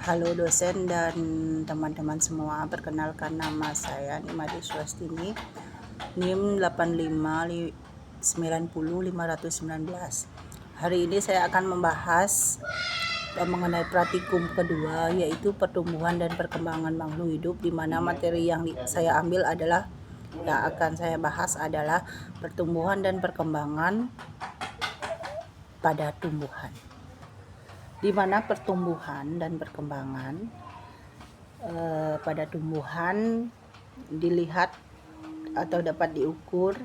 Halo dosen dan teman-teman semua, perkenalkan nama saya Nimade Swastini, NIM 8590519. Hari ini saya akan membahas mengenai praktikum kedua, yaitu pertumbuhan dan perkembangan makhluk hidup, di mana materi yang saya ambil adalah yang akan saya bahas adalah pertumbuhan dan perkembangan pada tumbuhan, di mana pertumbuhan dan perkembangan pada tumbuhan dilihat atau dapat diukur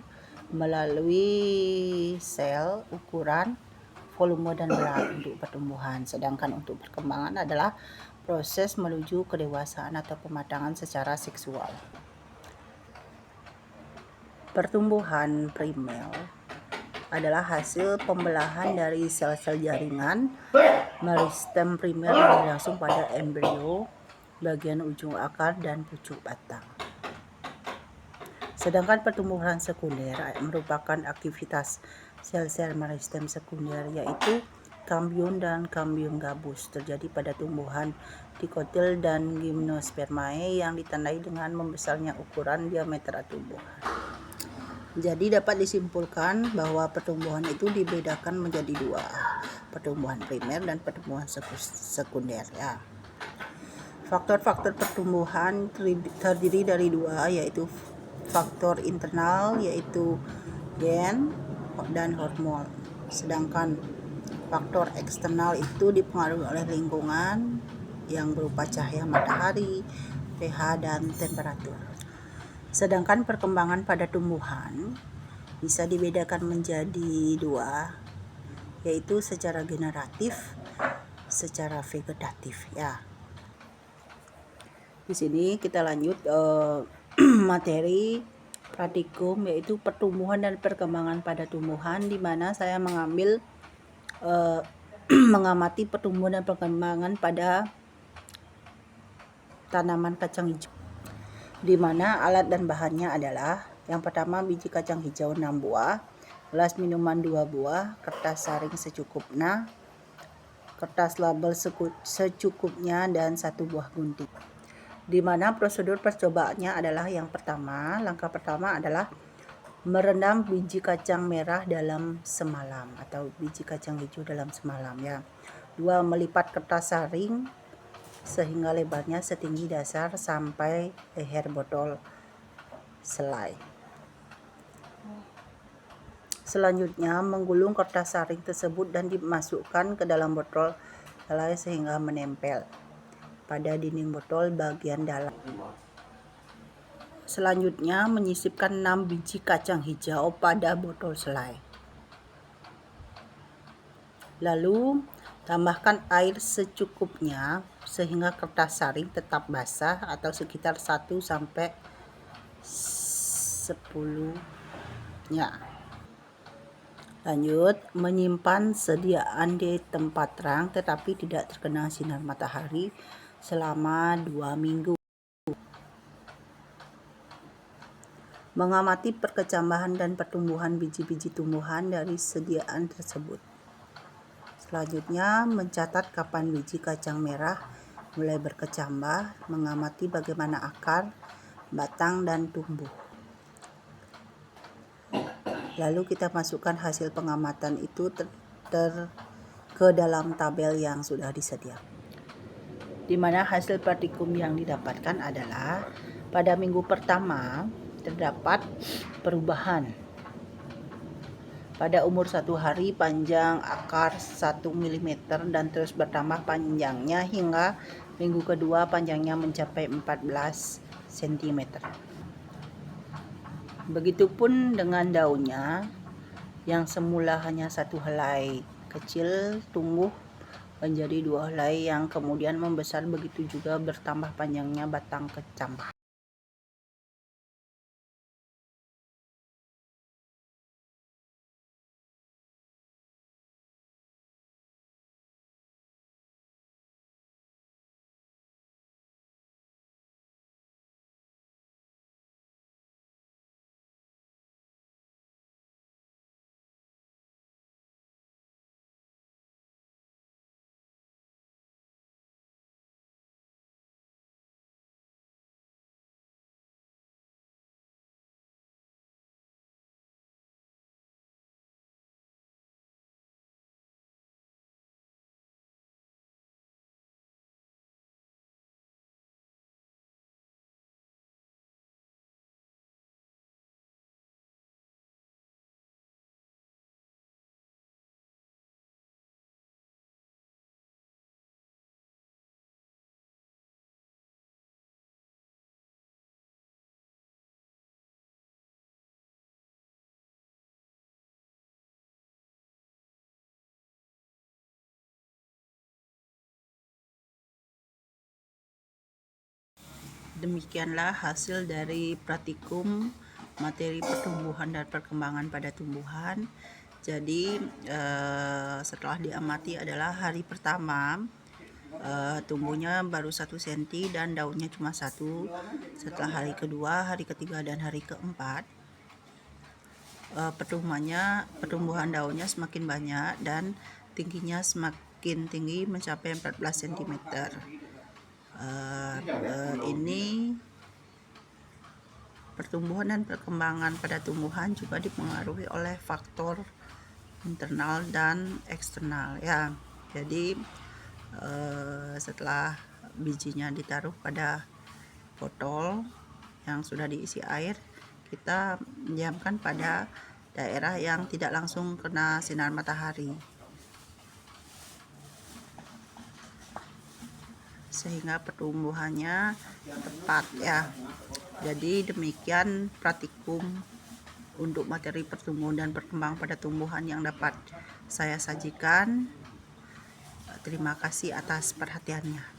melalui sel, ukuran, volume, dan berat untuk pertumbuhan. Sedangkan untuk perkembangan adalah proses menuju kedewasaan atau pematangan secara seksual. Pertumbuhan primer adalah hasil pembelahan dari sel-sel jaringan meristem primer yang berlangsung pada embrio, bagian ujung akar, dan pucuk batang. Sedangkan pertumbuhan sekunder merupakan aktivitas sel-sel meristem sekunder, yaitu kambium dan kambium gabus, terjadi pada tumbuhan dikotil dan gymnospermae yang ditandai dengan membesarnya ukuran diameter tumbuhan. Jadi dapat disimpulkan bahwa pertumbuhan itu dibedakan menjadi dua, pertumbuhan primer dan pertumbuhan sekunder ya. Faktor-faktor pertumbuhan terdiri dari dua, yaitu faktor internal yaitu gen dan hormon. Sedangkan faktor eksternal itu dipengaruhi oleh lingkungan yang berupa cahaya matahari, pH, dan temperatur. Sedangkan perkembangan pada tumbuhan bisa dibedakan menjadi dua, yaitu secara generatif, secara vegetatif ya. Di sini kita lanjut materi praktikum, yaitu pertumbuhan dan perkembangan pada tumbuhan, di mana saya mengambil mengamati pertumbuhan dan perkembangan pada tanaman kacang hijau, di mana alat dan bahannya adalah yang pertama biji kacang hijau 6 buah, gelas minuman 2 buah, kertas saring secukupnya, kertas label secukupnya, dan 1 buah gunting. Di mana prosedur percobaannya adalah yang pertama, langkah pertama adalah merendam biji kacang merah dalam semalam atau biji kacang hijau dalam semalam ya. 2. Melipat kertas saring sehingga lebarnya setinggi dasar sampai leher botol selai. Selanjutnya, menggulung kertas saring tersebut dan dimasukkan ke dalam botol selai sehingga menempel pada dinding botol bagian dalam. Selanjutnya, menyisipkan 6 biji kacang hijau pada botol selai. Lalu, tambahkan air secukupnya sehingga kertas saring tetap basah atau sekitar 1-10 Lanjut, menyimpan sediaan di tempat terang tetapi tidak terkena sinar matahari selama 2 minggu. Mengamati perkecambahan dan pertumbuhan biji-biji tumbuhan dari sediaan tersebut. Selanjutnya, mencatat kapan biji kacang merah mulai berkecambah, mengamati bagaimana akar, batang, dan tumbuh. Lalu kita masukkan hasil pengamatan itu ke dalam tabel yang sudah disediakan. Di mana hasil praktikum yang didapatkan adalah pada minggu pertama terdapat perubahan. Pada umur 1 hari, panjang akar 1 mm dan terus bertambah panjangnya hingga minggu kedua panjangnya mencapai 14 cm. Begitupun dengan daunnya yang semula hanya 1 helai kecil tumbuh menjadi 2 helai yang kemudian membesar, begitu juga bertambah panjangnya batang kecambah. Demikianlah hasil dari praktikum materi pertumbuhan dan perkembangan pada tumbuhan. Jadi setelah diamati adalah hari pertama tumbuhnya baru 1 cm dan daunnya cuma 1. Setelah hari kedua, hari ketiga, dan hari keempat pertumbuhan daunnya semakin banyak dan tingginya semakin tinggi mencapai 14 cm. Ini pertumbuhan dan perkembangan pada tumbuhan juga dipengaruhi oleh faktor internal dan eksternal ya. Jadi setelah bijinya ditaruh pada botol yang sudah diisi air, kita mendiamkan pada daerah yang tidak langsung kena sinar matahari sehingga pertumbuhannya tepat ya. Jadi demikian praktikum untuk materi pertumbuhan dan perkembangan pada tumbuhan yang dapat saya sajikan. Terima kasih atas perhatiannya.